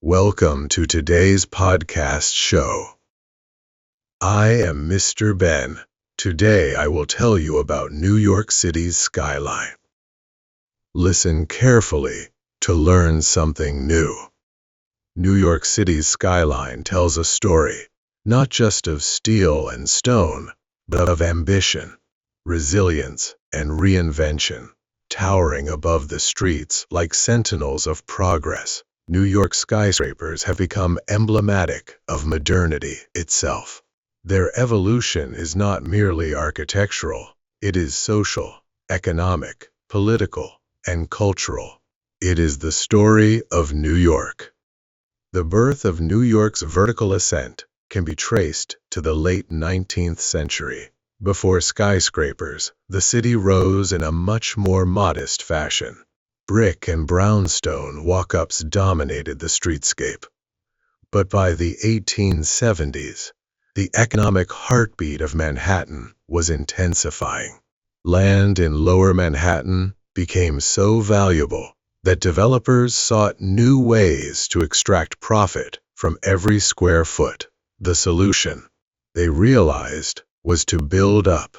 Welcome to today's podcast show. I am Mr. Ben. Today I will tell you about New York City's skyline. Listen carefully to learn something new. New York City's skyline tells a story, not just of steel and stone, but of ambition, resilience, and reinvention. Towering above the streets like sentinels of progress, New York skyscrapers have become emblematic of modernity itself. Their evolution is not merely architectural, it is social, economic, political, and cultural. It is the story of New York. The birth of New York's vertical ascent can be traced to the late 19th century. Before skyscrapers, the city rose in a much more modest fashion. Brick and brownstone walk-ups dominated the streetscape. But by the 1870s, the economic heartbeat of Manhattan was intensifying. Land in Lower Manhattan became so valuable that developers sought new ways to extract profit from every square foot. The solution, they realized, was to build up.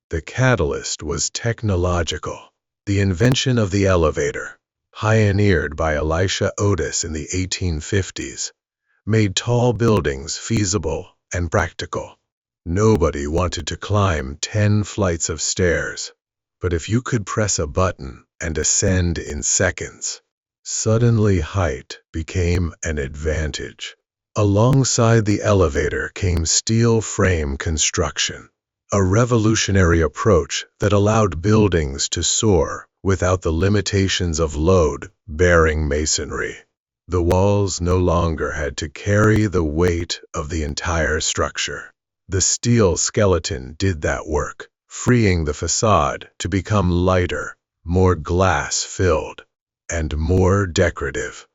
The catalyst was technological. The invention of the elevator, pioneered by Elisha Otis in the 1850s, made tall buildings feasible and practical. Nobody wanted to climb 10 flights of stairs, but if you could press a button and ascend in seconds, suddenly height became an advantage. Alongside the elevator came steel frame construction, a revolutionary approach that allowed buildings to soar without the limitations of load-bearing masonry. The walls no longer had to carry the weight of the entire structure. The steel skeleton did that work, freeing the facade to become lighter, more glass-filled, and more decorative.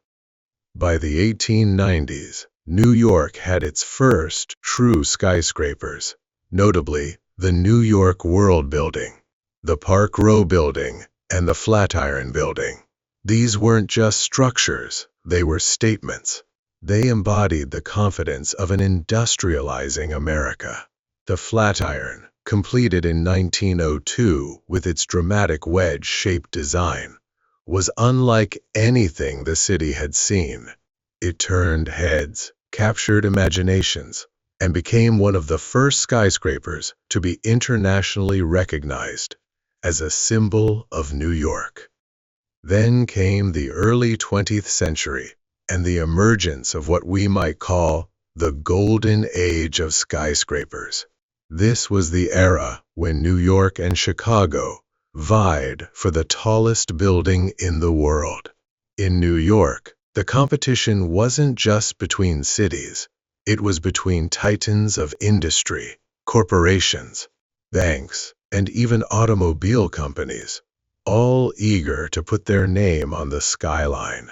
By the 1890s, New York had its first true skyscrapers, notably the New York World Building, the Park Row Building, and the Flatiron Building. These weren't just structures, they were statements. They embodied the confidence of an industrializing America. The Flatiron, completed in 1902 with its dramatic wedge-shaped design, was unlike anything the city had seen. It turned heads, captured imaginations, and became one of the first skyscrapers to be internationally recognized as a symbol of New York. Then came the early 20th century and the emergence of what we might call the golden age of skyscrapers. This was the era when New York and Chicago vied for the tallest building in the world. In New York, the competition wasn't just between cities, it was between titans of industry, corporations, banks, and even automobile companies, all eager to put their name on the skyline.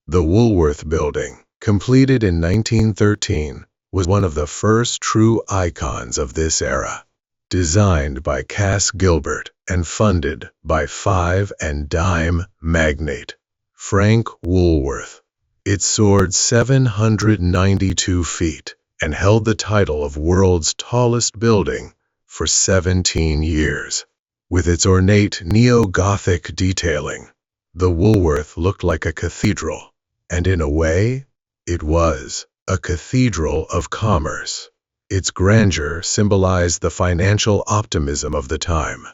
The Woolworth Building, completed in 1913, was one of the first true icons of this era. Designed by Cass Gilbert and funded by five and dime magnate Frank Woolworth, it soared 792 feet and held the title of world's tallest building for 17 years. With its ornate neo-Gothic detailing, the Woolworth looked like a cathedral, and in a way, it was a cathedral of commerce. Its grandeur symbolized the financial optimism of the time.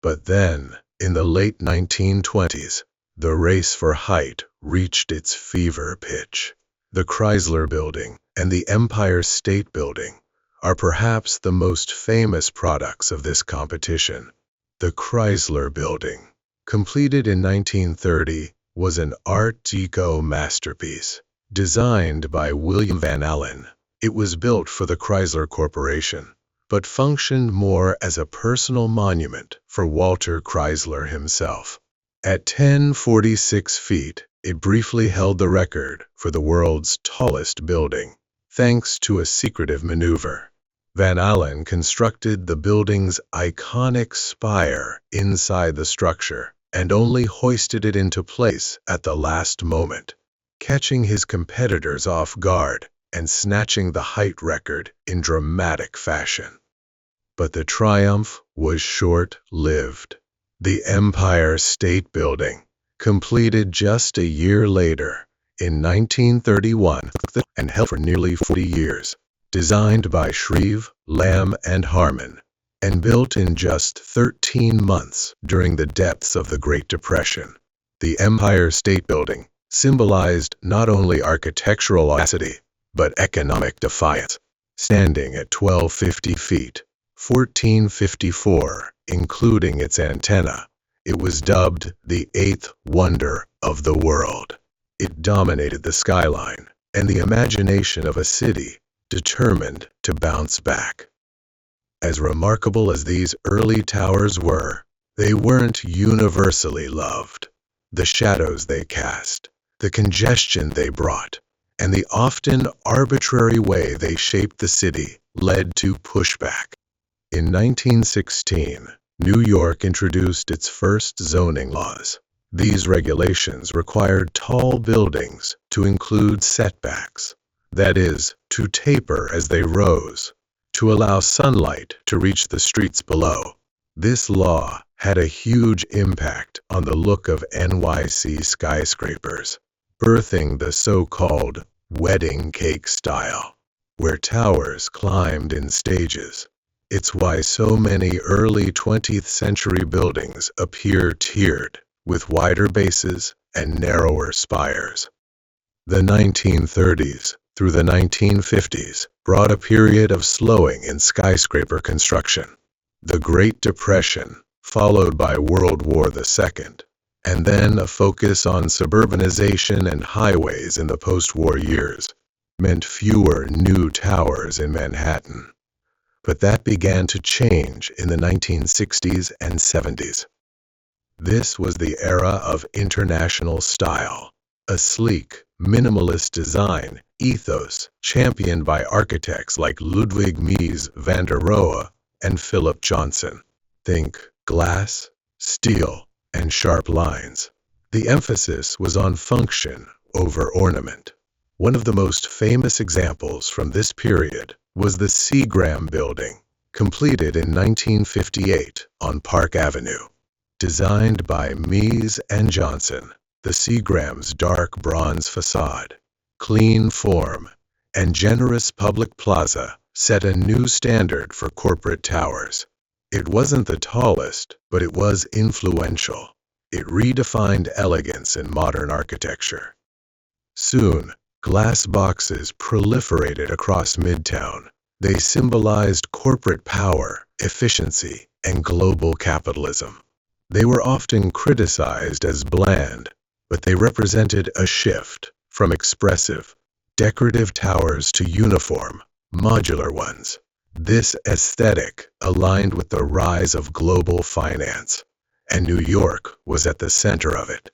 But then, in the late 1920s, the race for height reached its fever pitch. The Chrysler Building and the Empire State Building are perhaps the most famous products of this competition. The Chrysler Building, completed in 1930, was an Art Deco masterpiece. Designed by William Van Allen, it was built for the Chrysler Corporation, but functioned more as a personal monument for Walter Chrysler himself. At 1046 feet, it briefly held the record for the world's tallest building, thanks to a secretive maneuver. Van Allen constructed the building's iconic spire inside the structure and only hoisted it into place at the last moment. catching his competitors off guard and snatching the height record in dramatic fashion. But the triumph was short-lived. The Empire State Building, completed just a year later, in 1931, and held for nearly 40 years, designed by Shreve, Lamb, and Harmon, and built in just 13 months during the depths of the Great Depression. The Empire State Building symbolized not only architectural audacity, but economic defiance. Standing at 1,250 feet, 1,454, including its antenna, it was dubbed the eighth wonder of the world. It dominated the skyline and the imagination of a city determined to bounce back. As remarkable as these early towers were, they weren't universally loved. The shadows they cast, the congestion they brought, and the often arbitrary way they shaped the city led to pushback. In 1916, New York introduced its first zoning laws. These regulations required tall buildings to include setbacks, that is, to taper as they rose, to allow sunlight to reach the streets below. This law had a huge impact on the look of NYC skyscrapers, birthing the so-called wedding cake style, where towers climbed in stages. It's why so many early 20th century buildings appear tiered, with wider bases and narrower spires. The 1930s through the 1950s brought a period of slowing in skyscraper construction. The Great Depression, followed by World War II, and then a focus on suburbanization and highways in the post-war years, meant fewer new towers in Manhattan. But that began to change in the 1960s and 70s. This was the era of international style, a sleek, minimalist design ethos championed by architects like Ludwig Mies van der Rohe and Philip Johnson. Think glass, steel, and sharp lines. The emphasis was on function over ornament. One of the most famous examples from this period was the Seagram Building, completed in 1958 on Park Avenue. Designed by Mies and Johnson, the Seagram's dark bronze facade, clean form, and generous public plaza set a new standard for corporate towers. It wasn't the tallest, but it was influential. It redefined elegance in modern architecture. Soon, glass boxes proliferated across Midtown. They symbolized corporate power, efficiency, and global capitalism. They were often criticized as bland, but they represented a shift from expressive, decorative towers to uniform, modular ones. This aesthetic aligned with the rise of global finance, and New York was at the center of it.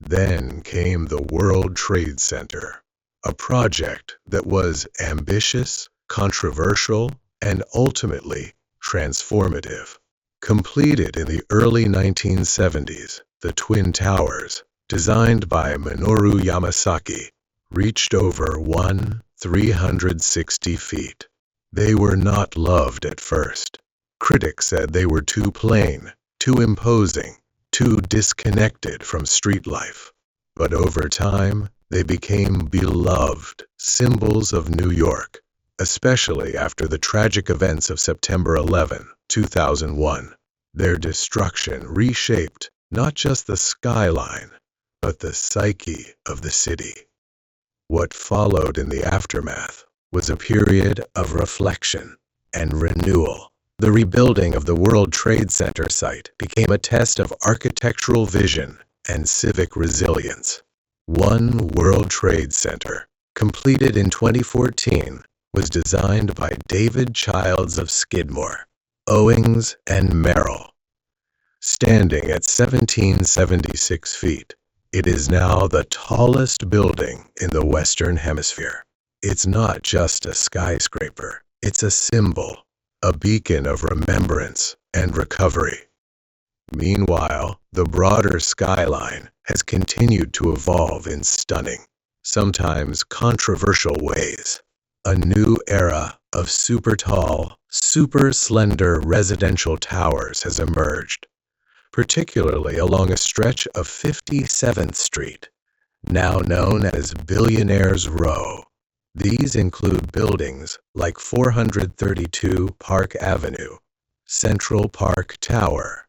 Then came the World Trade Center, a project that was ambitious, controversial, and ultimately transformative. Completed in the early 1970s, the Twin Towers, designed by Minoru Yamasaki, reached over 360 feet. They were not loved at first. Critics said they were too plain, too imposing, too disconnected from street life. But over time, they became beloved symbols of New York, especially after the tragic events of September 11, 2001. Their destruction reshaped not just the skyline, but the psyche of the city. What followed in the aftermath was a period of reflection and renewal. The rebuilding of the World Trade Center site became a test of architectural vision and civic resilience. One World Trade Center, completed in 2014, was designed by David Childs of Skidmore, Owings, and Merrill. Standing at 1,776 feet, it is now the tallest building in the Western Hemisphere. It's not just a skyscraper, it's a symbol, a beacon of remembrance and recovery. Meanwhile, the broader skyline has continued to evolve in stunning, sometimes controversial ways. A new era of super tall, super slender residential towers has emerged, particularly along a stretch of 57th Street, now known as Billionaire's Row. These include buildings like 432 Park Avenue, Central Park Tower,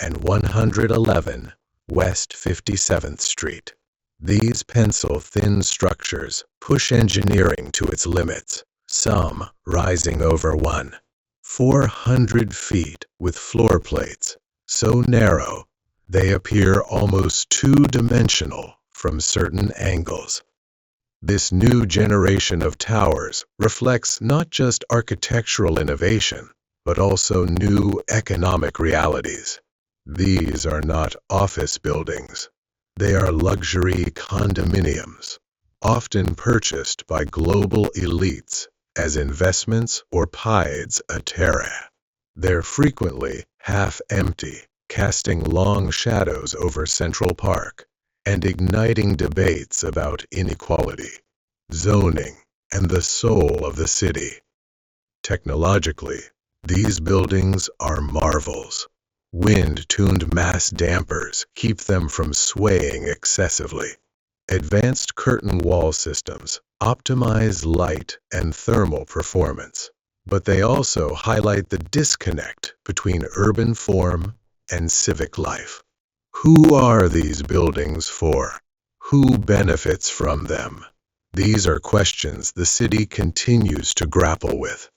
and 111 West 57th Street. These pencil-thin structures push engineering to its limits, some rising over 400 feet with floor plates so narrow they appear almost two-dimensional from certain angles. This new generation of towers reflects not just architectural innovation, but also new economic realities. These are not office buildings. They are luxury condominiums, often purchased by global elites as investments or pieds a terre. They're frequently half-empty, casting long shadows over Central Park and igniting debates about inequality, zoning, and the soul of the city. Technologically, these buildings are marvels. Wind-tuned mass dampers keep them from swaying excessively. Advanced curtain wall systems optimize light and thermal performance, but they also highlight the disconnect between urban form and civic life. Who are these buildings for? Who benefits from them? These are questions the city continues to grapple with.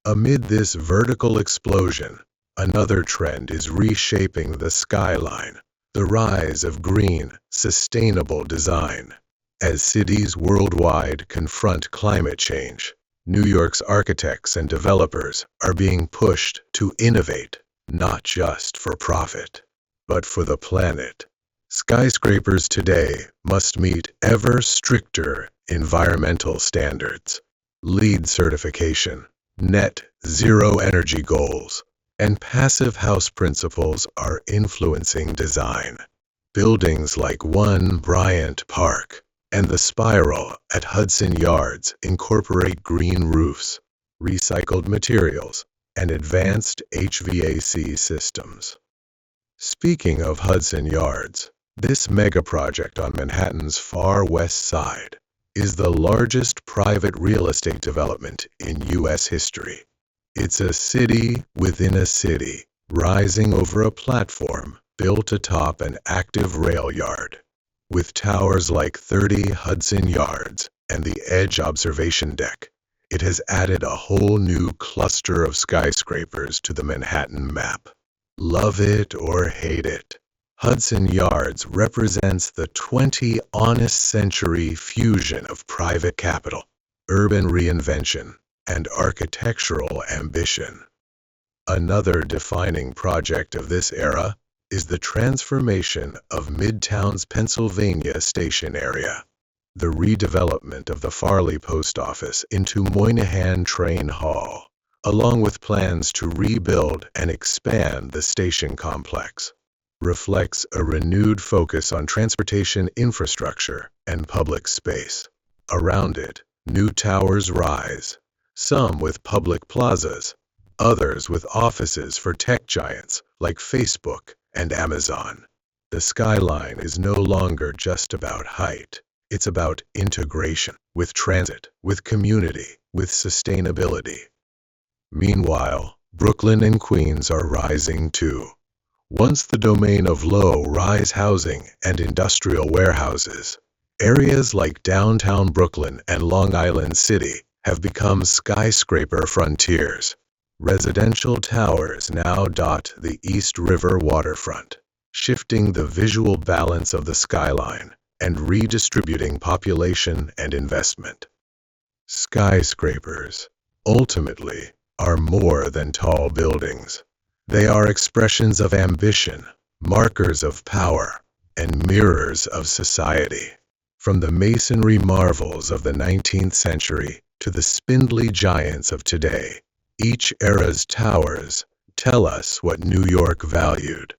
Amid this vertical explosion, another trend is reshaping the skyline, the rise of green, sustainable design. As cities worldwide confront climate change, New York's architects and developers are being pushed to innovate, not just for profit, but for the planet. Skyscrapers today must meet ever stricter environmental standards. LEED certification, net zero energy goals, and passive house principles are influencing design. Buildings like One Bryant Park and the Spiral at Hudson Yards incorporate green roofs, recycled materials, and advanced HVAC systems. Speaking of Hudson Yards, this mega project on Manhattan's far west side is the largest private real estate development in U.S. history. It's a city within a city, rising over a platform built atop an active rail yard. With towers like 30 Hudson Yards and the Edge Observation Deck, it has added a whole new cluster of skyscrapers to the Manhattan map. Love it or hate it, Hudson Yards represents the 20th century fusion of private capital, urban reinvention, and architectural ambition. Another defining project of this era is the transformation of Midtown's Pennsylvania station area. The redevelopment of the Farley Post Office into Moynihan Train Hall, along with plans to rebuild and expand the station complex, reflects a renewed focus on transportation infrastructure and public space. Around it, new towers rise, some with public plazas, others with offices for tech giants like Facebook and Amazon. The skyline is no longer just about height. It's about integration with transit, with community, with sustainability. Meanwhile, Brooklyn and Queens are rising too. Once the domain of low-rise housing and industrial warehouses, areas like downtown Brooklyn and Long Island City have become skyscraper frontiers. Residential towers now dot the East River waterfront, shifting the visual balance of the skyline and redistributing population and investment. Skyscrapers, ultimately, are more than tall buildings. They are expressions of ambition, markers of power, and mirrors of society. From the masonry marvels of the 19th century to the spindly giants of today, each era's towers tell us what New York valued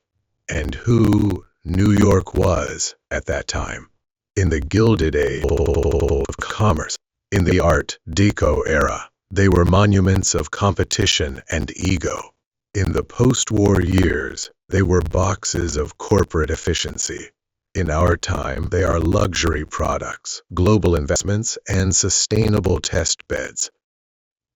and who New York was at that time. In the Gilded Age of commerce, in the Art Deco era, they were monuments of competition and ego. In the post-war years, they were boxes of corporate efficiency. In our time, they are luxury products, global investments, and sustainable test beds.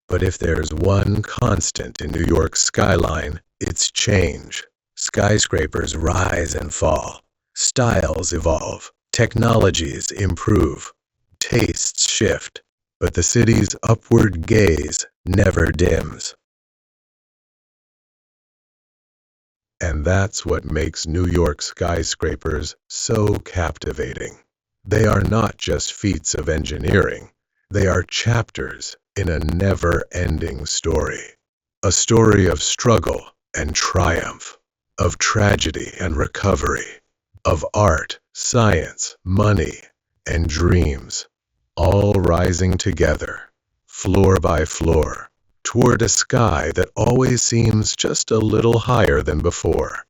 But if there's one constant in New York's skyline, it's change. Skyscrapers rise and fall. Styles evolve. Technologies improve. Tastes shift. But the city's upward gaze never dims. And that's what makes New York skyscrapers so captivating. They are not just feats of engineering. They are chapters in a never-ending story. A story of struggle and triumph, of tragedy and recovery, of art, science, money, and dreams, all rising together, floor by floor, toward a sky that always seems just a little higher than before.